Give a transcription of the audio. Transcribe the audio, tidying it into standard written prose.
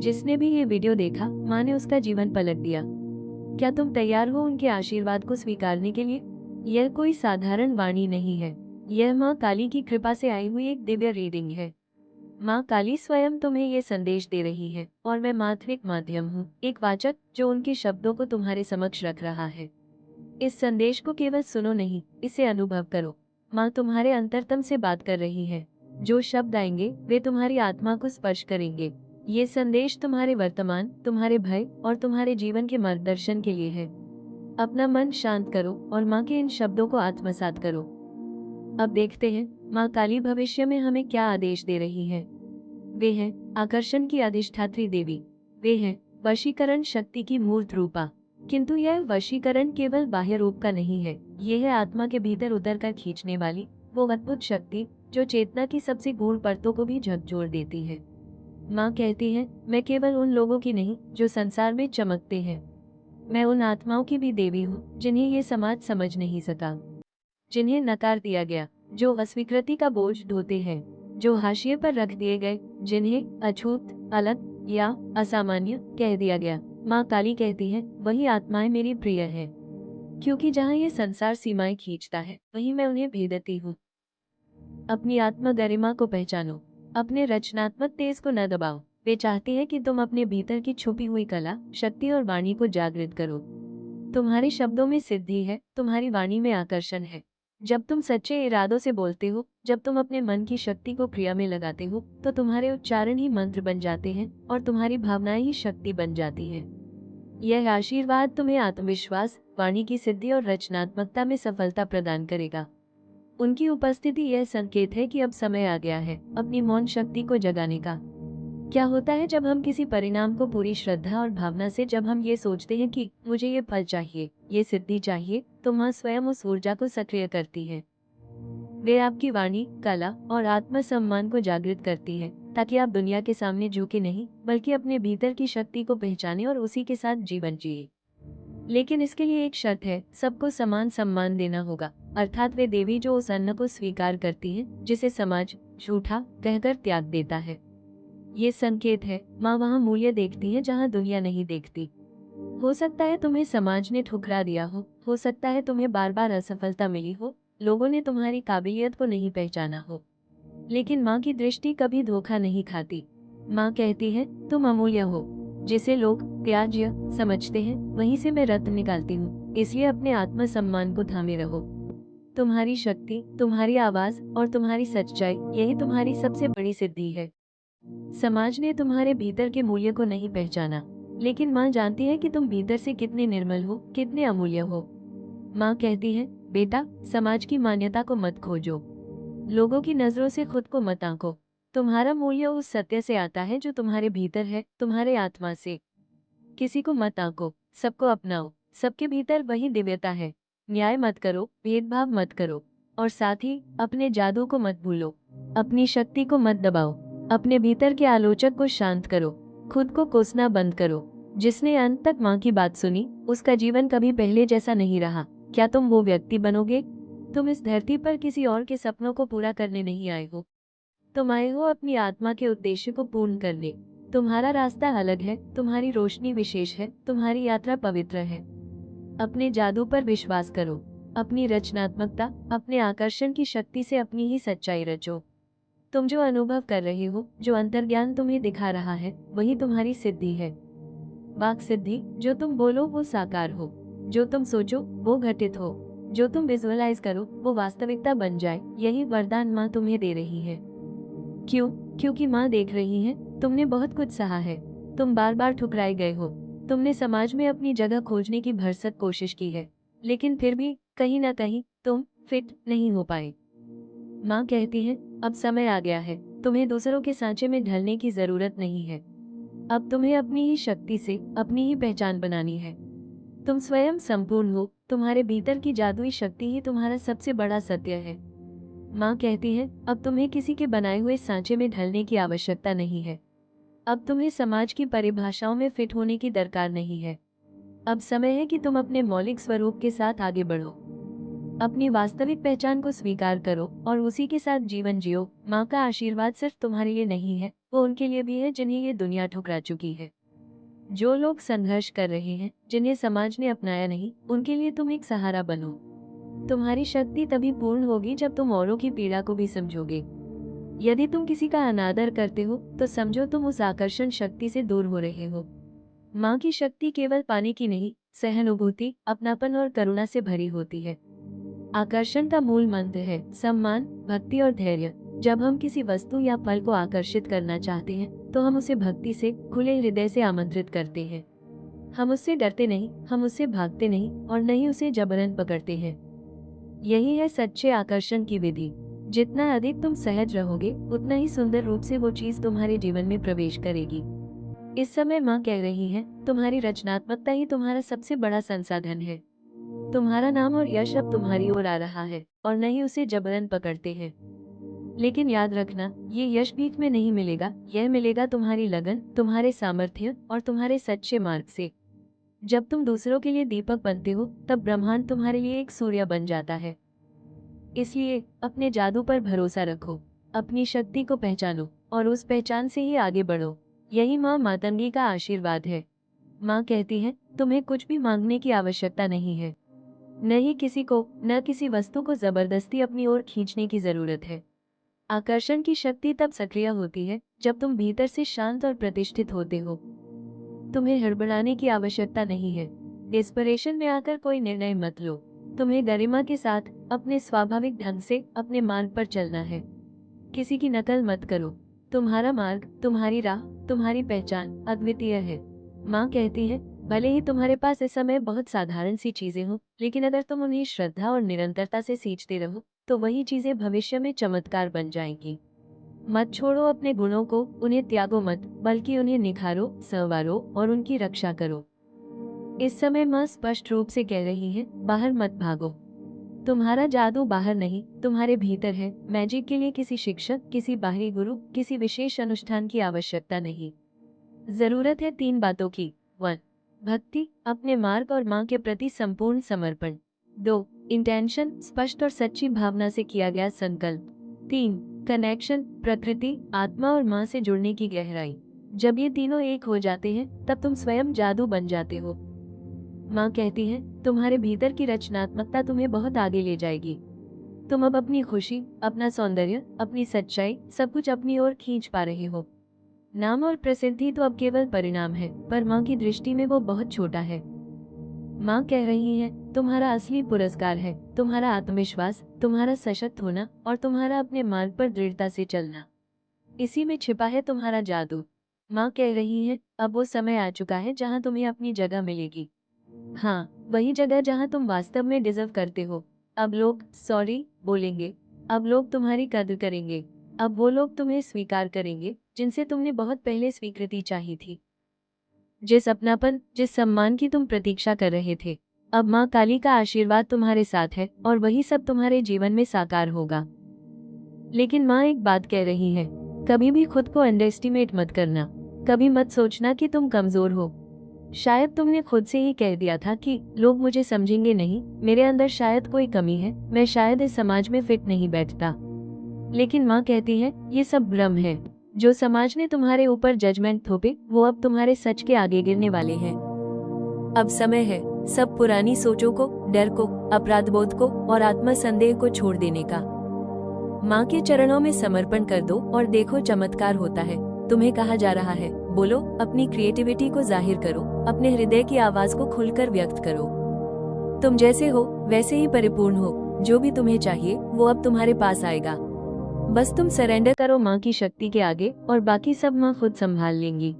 जिसने भी ये वीडियो देखा, माँ ने उसका जीवन पलट दिया। क्या तुम तैयार हो उनके आशीर्वाद को स्वीकारने के लिए? यह कोई साधारण वाणी नहीं है। यह माँ काली की कृपा से आई हुई एक दिव्य रीडिंग है। माँ काली स्वयं तुम्हें ये संदेश दे रही है और मैं मात्र एक माध्यम हूँ, एक वाचक जो उनके शब्दों को तुम्हारे समक्ष रख रहा है। इस संदेश को केवल सुनो नहीं, इसे अनुभव करो। माँ तुम्हारे अंतरतम से बात कर रही है। जो शब्द आएंगे वे तुम्हारी आत्मा को स्पर्श करेंगे। ये संदेश तुम्हारे वर्तमान, तुम्हारे भय और तुम्हारे जीवन के मार्गदर्शन के लिए है। अपना मन शांत करो और माँ के इन शब्दों को आत्मसात करो। अब देखते हैं माँ काली भविष्य में हमें क्या आदेश दे रही है। वे हैं आकर्षण की अधिष्ठात्री देवी। वे हैं वशीकरण शक्ति की मूर्त रूपा। किंतु यह वशीकरण केवल बाह्य रूप का नहीं है, यह है आत्मा के भीतर उतर कर खींचने वाली वो अद्भुत शक्ति जो चेतना की सबसे गूढ़ परतों को भी झकझोर देती है। माँ कहती है, मैं केवल उन लोगों की नहीं जो संसार में चमकते हैं, मैं उन आत्माओं की भी देवी हूँ जिन्हें ये समाज समझ नहीं सका, जिन्हें नकार दिया गया, जो अस्वीकृति का बोझ ढोते हैं, जो हाशिए पर रख दिए गए, जिन्हें अछूत, अलग या असामान्य कह दिया गया। माँ काली कहती है, वही आत्माएं मेरी प्रिय है, क्योंकि जहाँ ये संसार सीमाएं खींचता है वहीं मैं उन्हें भेदती हूँ। अपनी आत्म गरिमा को पहचानो, अपने रचनात्मक तेज को न दबाओ। वे चाहती है कि तुम अपने भीतर की छुपी हुई कला, शक्ति और वाणी को जागृत करो। तुम्हारे शब्दों में सिद्धि है, तुम्हारी वाणी में आकर्षण है। जब तुम सच्चे इरादों से बोलते हो, जब तुम अपने मन की शक्ति को क्रिया में लगाते हो, तो तुम्हारे उच्चारण ही मंत्र बन जाते हैं और तुम्हारी भावनाएं ही शक्ति बन जाती हैं। यह आशीर्वाद तुम्हें आत्मविश्वास, वाणी की सिद्धि और रचनात्मकता में सफलता प्रदान करेगा। उनकी उपस्थिति यह संकेत है कि अब समय आ गया है अपनी मौन शक्ति को जगाने का। क्या होता है जब हम किसी परिणाम को पूरी श्रद्धा और भावना से, जब हम ये सोचते हैं कि मुझे ये फल चाहिए, ये सिद्धि चाहिए, तो माँ स्वयं उस ऊर्जा को सक्रिय करती है। वे आपकी वाणी, कला और आत्मसम्मान को जागृत करती है, ताकि आप दुनिया के सामने झुके नहीं, बल्कि अपने भीतर की शक्ति को पहचाने और उसी के साथ जीवन जिए। लेकिन इसके लिए एक शर्त है, सबको समान सम्मान देना होगा, अर्थात वे देवी जो उस अन्न को स्वीकार करती है जिसे समाज झूठा कहकर त्याग देता है। ये संकेत है, माँ वहाँ मूल्य देखती है जहाँ दुनिया नहीं देखती। हो सकता है तुम्हें समाज ने ठुकरा दिया हो सकता है तुम्हें बार बार असफलता मिली हो, लोगों ने तुम्हारी काबिलियत को नहीं पहचाना हो, लेकिन माँ की दृष्टि कभी धोखा नहीं खाती। माँ कहती है, तुम अमूल्य हो। जिसे लोग त्याज्य समझते हैं, वहीं से मैं रत्न निकालती हूँ, इसलिए अपने आत्मसम्मान को थामे रहो। तुम्हारी शक्ति, तुम्हारी आवाज और तुम्हारी सच्चाई, यही तुम्हारी सबसे बड़ी सिद्धि है। समाज ने तुम्हारे भीतर के मूल्य को नहीं पहचाना, लेकिन माँ जानती है कि तुम भीतर से कितने निर्मल हो, कितने अमूल्य हो। माँ कहती है, बेटा, समाज की मान्यता को मत खोजो, लोगों की नजरों से खुद को मत आंको। तुम्हारा मूल्य उस सत्य से आता है जो तुम्हारे भीतर है, तुम्हारे आत्मा से। किसी को मत आंको, सबको अपनाओ। सबके भीतर वही दिव्यता है। न्याय मत करो, भेदभाव मत करो, और साथ ही अपने जादू को मत भूलो। अपनी शक्ति को मत दबाओ। अपने भीतर के आलोचक को शांत करो। खुद को कोसना बंद करो। जिसने अंत तक माँ की बात सुनी, उसका जीवन कभी पहले जैसा नहीं रहा। क्या तुम वो व्यक्ति बनोगे? तुम इस धरती पर किसी और के सपनों को पूरा करने नहीं आए हो, तुम आए हो अपनी आत्मा के उद्देश्य को पूर्ण करने। तुम्हारा रास्ता अलग है, तुम्हारी रोशनी विशेष है, तुम्हारी यात्रा पवित्र है। अपने जादू पर विश्वास करो, अपनी रचनात्मकता, अपने आकर्षण की शक्ति से अपनी ही सच्चाई रचो। तुम जो अनुभव कर रहे हो, जो अंतर्ज्ञान तुम्हें दिखा रहा है, वही तुम्हारी सिद्धि है। वाक सिद्धि, जो तुम बोलो वो साकार हो, जो तुम सोचो वो घटित हो, जो तुम विजुअलाइज करो वो वास्तविकता बन जाए, यही वरदान माँ तुम्हें दे रही है। क्यों? क्योंकि माँ देख रही है, तुमने बहुत कुछ सहा है, तुम बार बार ठुकराए गए हो, तुमने समाज में अपनी जगह खोजने की भरसक कोशिश की है, लेकिन फिर भी कहीं ना कहीं तुम फिट नहीं हो पाए। माँ कहती है, अब समय आ गया है, तुम्हें दूसरों के सांचे में ढलने की जरूरत नहीं है। अब तुम्हें अपनी ही शक्ति से अपनी ही पहचान बनानी है। तुम स्वयं संपूर्ण हो, तुम्हारे भीतर की जादुई शक्ति ही तुम्हारा सबसे बड़ा सत्य है। माँ कहती है, अब तुम्हें किसी के बनाए हुए सांचे में ढलने की आवश्यकता नहीं है। अब तुम्हें समाज की परिभाषाओं में फिट होने की दरकार नहीं है। अब समय है कि तुम अपने मौलिक स्वरूप के साथ आगे बढ़ो। अपनी वास्तविक पहचान को स्वीकार करो और उसी के साथ जीवन जियो। माँ का आशीर्वाद सिर्फ तुम्हारे लिए नहीं है, वो उनके लिए भी है जिन्हें ये दुनिया ठुकरा चुकी है। जो लोग संघर्ष कर रहे हैं, जिन्हें समाज ने अपनाया नहीं, उनके लिए तुम एक सहारा बनो। तुम्हारी शक्ति तभी पूर्ण होगी जब तुम औरों की पीड़ा को भी समझोगे। यदि तुम किसी का अनादर करते हो तो समझो तुम उस आकर्षण शक्ति से दूर हो रहे हो। माँ की शक्ति केवल पाने की नहीं, सहानुभूति, अपनापन और करुणा से भरी होती है। आकर्षण का मूल मंत्र है सम्मान, भक्ति और धैर्य। जब हम किसी वस्तु या फल को आकर्षित करना चाहते हैं तो हम उसे भक्ति से, खुले हृदय से आमंत्रित करते हैं। हम उससे डरते नहीं, हम उससे भागते नहीं और न ही उसे जबरन पकड़ते हैं। यही है सच्चे आकर्षण की विधि। जितना अधिक तुम सहज रहोगे, उतना ही सुंदर रूप से वो चीज तुम्हारे जीवन में प्रवेश करेगी। इस समय माँ कह रही है, तुम्हारी रचनात्मकता ही तुम्हारा सबसे बड़ा संसाधन है। तुम्हारा नाम और यश अब तुम्हारी ओर आ रहा है और न ही उसे जबरन पकड़ते हैं। लेकिन याद रखना, ये यश भीख में नहीं मिलेगा, यह मिलेगा तुम्हारी लगन, तुम्हारे सामर्थ्य और तुम्हारे सच्चे मार्ग से। जब तुम दूसरों के लिए दीपक बनते हो, तब ब्रह्मांड तुम्हारे लिए एक सूर्य बन जाता है। इसलिए अपने जादू पर भरोसा रखो, अपनी शक्ति को पहचानो और उस पहचान से ही आगे बढ़ो। यही माँ मातंगी का आशीर्वाद है। माँ कहती है, तुम्हें कुछ भी मांगने की आवश्यकता नहीं है। न ही किसी को, न किसी वस्तु को जबरदस्ती अपनी ओर खींचने की जरूरत है। आकर्षण की शक्ति तब सक्रिय होती है जब तुम भीतर से शांत और प्रतिष्ठित होते हो। तुम्हें हड़बड़ाने की आवश्यकता नहीं है। डेस्परेशन में आकर कोई निर्णय मत लो। तुम्हें गरिमा के साथ अपने स्वाभाविक ढंग से अपने मार्ग पर चलना है। किसी की नकल मत करो। तुम्हारा मार्ग, तुम्हारी राह, तुम्हारी पहचान अद्वितीय है। माँ कहती है, भले ही तुम्हारे पास इस समय बहुत साधारण सी चीजें हों, लेकिन अगर तुम उन्हें श्रद्धा और निरंतरता से सींचते रहो तो वही चीजें भविष्य में चमत्कार बन जाएंगी। मत छोड़ो अपने गुणों को, उन्हें त्यागो मत, बल्कि उन्हें निखारो, संवारो और उनकी रक्षा करो। इस समय माँ स्पष्ट रूप से कह रही है, बाहर मत भागो। तुम्हारा जादू बाहर नहीं, तुम्हारे भीतर है। मैजिक के लिए किसी शिक्षक, किसी बाहरी गुरु, किसी विशेष अनुष्ठान की आवश्यकता नहीं। जरूरत है 3 बातों की। 1. भक्ति, अपने मार्ग और माँ के प्रति संपूर्ण समर्पण। 2. इंटेंशन, स्पष्ट और सच्ची भावना से किया गया संकल्प। 3. कनेक्शन, प्रकृति, आत्मा और माँ से जुड़ने की गहराई। जब ये तीनों एक हो जाते हैं तब तुम स्वयं जादू बन जाते हो। माँ कहती है, तुम्हारे भीतर की रचनात्मकता तुम्हें बहुत आगे ले जाएगी। तुम अब अपनी खुशी, अपना सौंदर्य, अपनी सच्चाई, सब कुछ अपनी ओर खींच पा रहे हो। नाम और प्रसिद्धि तो अब केवल परिणाम है, पर माँ की दृष्टि में वो बहुत छोटा है। माँ कह रही है, तुम्हारा असली पुरस्कार है तुम्हारा आत्मविश्वास, तुम्हारा सशक्त होना और तुम्हारा अपने मार्ग पर दृढ़ता से चलना। इसी में छिपा है तुम्हारा जादू। माँ कह रही है, अब वो समय आ चुका है जहाँ तुम्हें अपनी जगह मिलेगी। हाँ, वही जगह जहाँ तुम वास्तव में डिजर्व करते हो। अब लोग सॉरी बोलेंगे, अब लोग तुम्हारी कद्र करेंगे, अब वो लोग तुम्हें स्वीकार करेंगे जिनसे तुमने बहुत पहले स्वीकृति चाही थी। जिस अपनापन, जिस सम्मान की तुम प्रतीक्षा कर रहे थे। अब माँ काली का आशीर्वाद तुम्हारे साथ है और वही सब तुम्हारे जीवन में साकार होगा। लेकिन माँ एक बात कह रही है, कभी भी खुद को अंडर एस्टिमेट मत करना। कभी मत सोचना कि तुम कमजोर हो। शायद तुमने खुद से ही कह दिया था कि लोग मुझे समझेंगे नहीं, मेरे अंदर शायद कोई कमी है, मैं शायद इस समाज में फिट नहीं बैठता। लेकिन माँ कहती है, ये सब भ्रम है। जो समाज ने तुम्हारे ऊपर जजमेंट थोपे, वो अब तुम्हारे सच के आगे गिरने वाले हैं। अब समय है सब पुरानी सोचों को, डर को, अपराध बोध को और आत्मसंदेह को छोड़ देने का। माँ के चरणों में समर्पण कर दो और देखो चमत्कार होता है। तुम्हें कहा जा रहा है, बोलो, अपनी क्रिएटिविटी को जाहिर करो, अपने हृदय की आवाज को खुलकर व्यक्त करो। तुम जैसे हो वैसे ही परिपूर्ण हो। जो भी तुम्हें चाहिए वो अब तुम्हारे पास आएगा। बस तुम सरेंडर करो माँ की शक्ति के आगे और बाकी सब माँ खुद संभाल लेंगी।